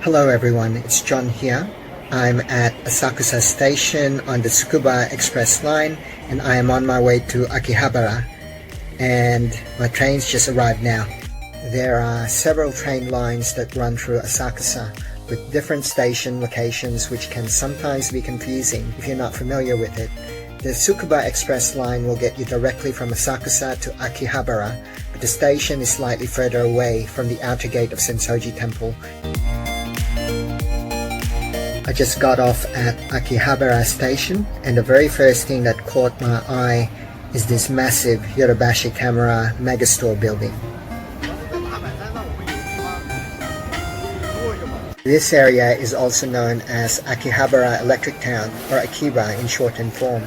Hello everyone, it's John here. I'm at Asakusa Station on the Tsukuba Express line and I am on my way to Akihabara, and my train's just arrived now. There are several train lines that run through Asakusa with different station locations, which can sometimes be confusing if you're not familiar with it. The Tsukuba Express line will get you directly from Asakusa to Akihabara, but the station is slightly further away from the outer gate of Sensoji Temple. I just got off at Akihabara station, and the very first thing that caught my eye is this massive Yodobashi Camera megastore building. This area is also known as Akihabara Electric Town, or Akiba in shortened form.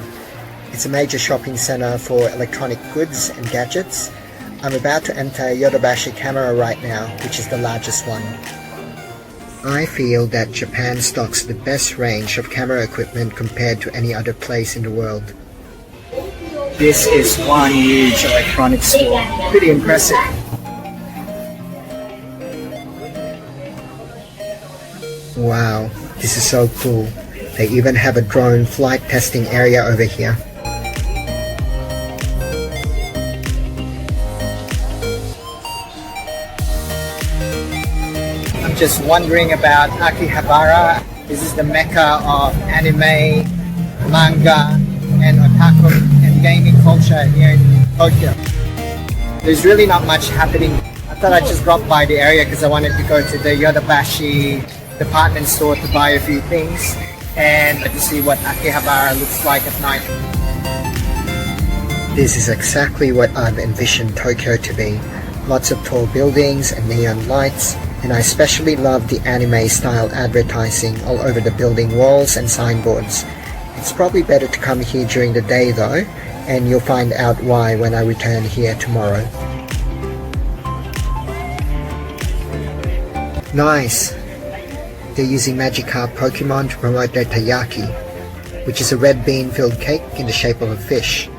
It's a major shopping center for electronic goods and gadgets. I'm about to enter Yodobashi Camera right now, which is the largest one. I feel that Japan stocks the best range of camera equipment compared to any other place in the world. This is one huge electronics store. Pretty impressive. Wow, this is so cool. They even have a drone flight testing area over here. Just wondering about Akihabara. This is the mecca of anime, manga, and otaku and gaming culture here in Tokyo. There's really not much happening. I thought I'd just drop by the area because I wanted to go to the Yodobashi department store to buy a few things and to see what Akihabara looks like at night. This is exactly what I've envisioned Tokyo to be. Lots of tall buildings and neon lights. And I especially love the anime-style advertising all over the building walls and signboards. It's probably better to come here during the day though, and you'll find out why when I return here tomorrow. Nice! They're using Magikarp Pokemon to promote their taiyaki, which is a red bean-filled cake in the shape of a fish.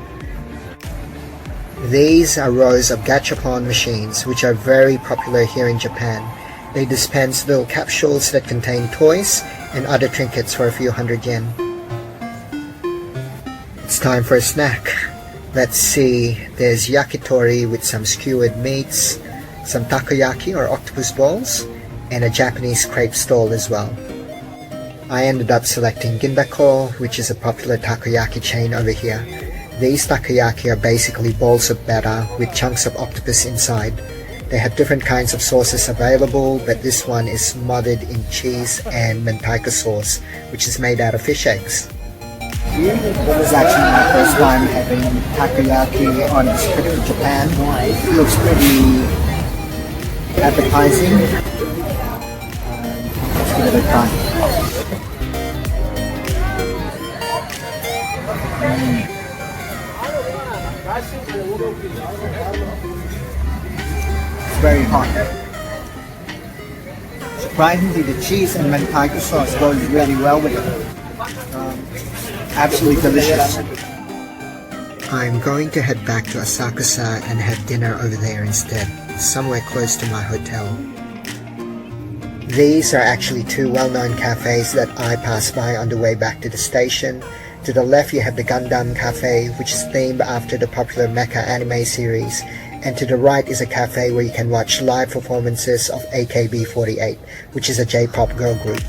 These are rows of gachapon machines, which are very popular here in Japan. They dispense little capsules that contain toys and other trinkets for a few hundred yen. It's time for a snack. Let's see, there's yakitori with some skewered meats, some takoyaki or octopus balls, and a Japanese crepe stall as well. I ended up selecting Gindako, which is a popular takoyaki chain over here. These takoyaki are basically balls of batter with chunks of octopus inside. They have different kinds of sauces available, but this one is mothered in cheese and mentaiko sauce, which is made out of fish eggs. This is actually my first time having takoyaki on this trip to Japan. It looks pretty appetizing. Let's give it a try. Very hot. Surprisingly, the cheese and mentaiko sauce goes really well with it. Absolutely delicious. I'm going to head back to Asakusa and have dinner over there instead, somewhere close to my hotel. These are actually two well-known cafes that I passed by on the way back to the station. To the left you have the Gundam Cafe, which is themed after the popular mecha anime series. And to the right is a cafe where you can watch live performances of AKB48, which is a J-pop girl group.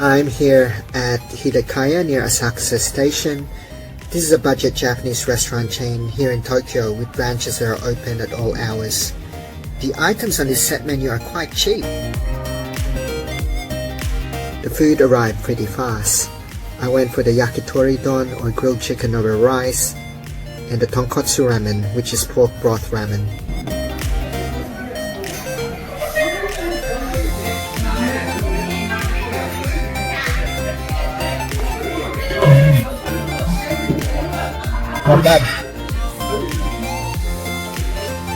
I'm here at Hidakaya near Asakusa Station. This is a budget Japanese restaurant chain here in Tokyo with branches that are open at all hours. The items on this set menu are quite cheap. The food arrived pretty fast. I went for the yakitori don, or grilled chicken over rice, and the tonkotsu ramen, which is pork broth ramen. Not bad.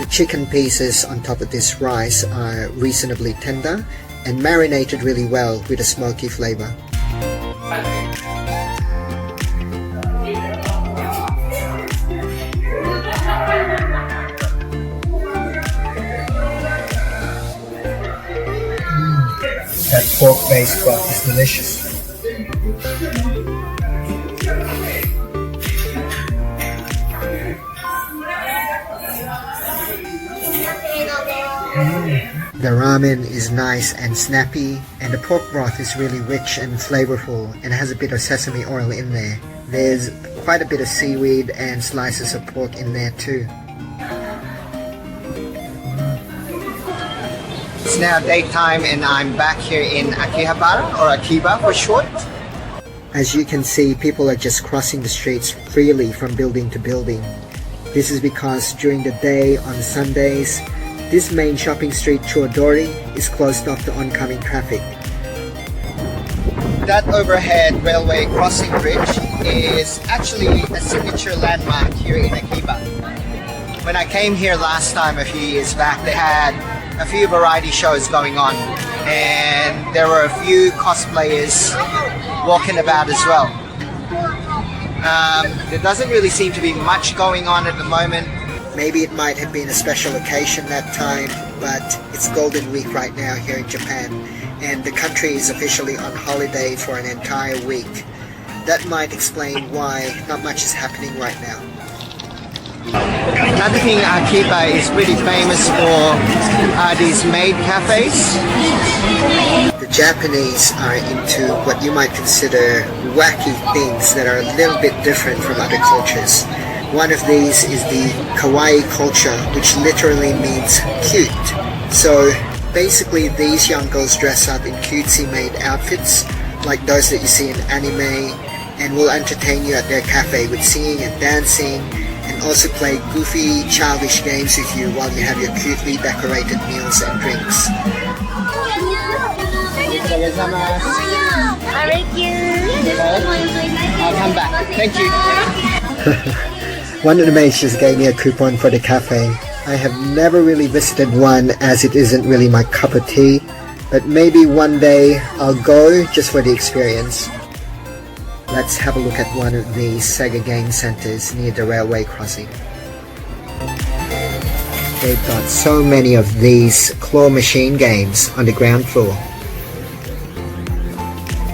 The chicken pieces on top of this rice are reasonably tender and marinated really well with a smoky flavor. That pork-based broth is delicious. The ramen is nice and snappy, and the pork broth is really rich and flavorful and has a bit of sesame oil in there. There's quite a bit of seaweed and slices of pork in there too. It's now daytime and I'm back here in Akihabara, or Akiba for short. As you can see, people are just crossing the streets freely from building to building. This is because during the day on Sundays, this main shopping street, Chuodori, is closed off to oncoming traffic. That overhead railway crossing bridge is actually a signature landmark here in Akiba. When I came here last time a few years back, they had a few variety shows going on, and there were a few cosplayers walking about as well. There doesn't really seem to be much going on at the moment. Maybe it might have been a special occasion that time, but it's Golden Week right now here in Japan, and the country is officially on holiday for an entire week. That might explain why not much is happening right now. Another thing Akiba is pretty famous for are these maid cafes. The Japanese are into what you might consider wacky things that are a little bit different from other cultures. One of these is the kawaii culture, which literally means cute. So basically these young girls dress up in cutesy maid outfits like those that you see in anime, and will entertain you at their cafe with singing and dancing, and also play goofy, childish games with you while you have your cutely decorated meals and drinks. I'll come back. Thank you. One of the maids just gave me a coupon for the cafe. I have never really visited one as it isn't really my cup of tea, but maybe one day I'll go just for the experience. Let's have a look at one of the Sega game centers near the railway crossing. They've got so many of these claw machine games on the ground floor.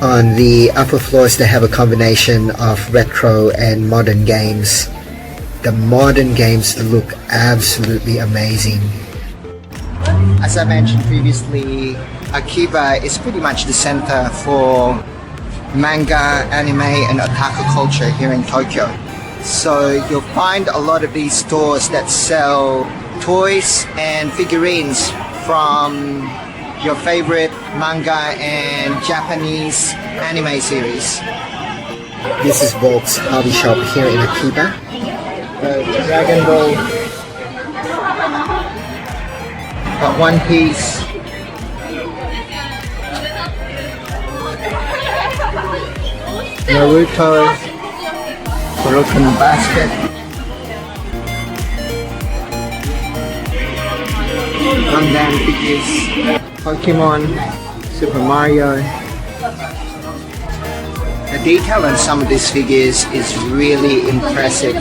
On the upper floors they have a combination of retro and modern games. The modern games look absolutely amazing. As I mentioned previously, Akiba is pretty much the center for manga, anime and otaku culture here in Tokyo. So you'll find a lot of these stores that sell toys and figurines from your favorite manga and Japanese anime series. This is Volk's hobby shop here in Akiba. Dragon Ball, got One Piece, Naruto, Broken Basket, Gundam figures, Pokemon, Super Mario. The detail on some of these figures is really impressive.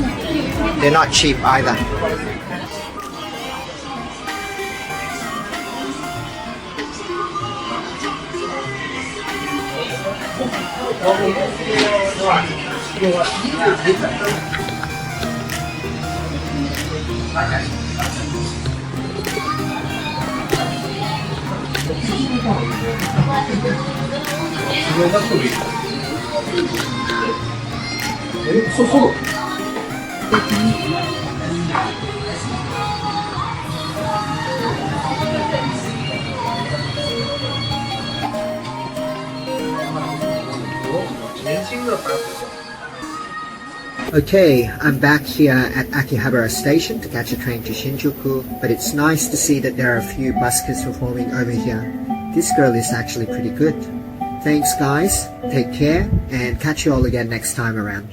They're not cheap either. Okay, I'm back here at Akihabara Station to catch a train to Shinjuku, but it's nice to see that there are a few buskers performing over here. This girl is actually pretty good. Thanks guys, take care, and catch you all again next time around.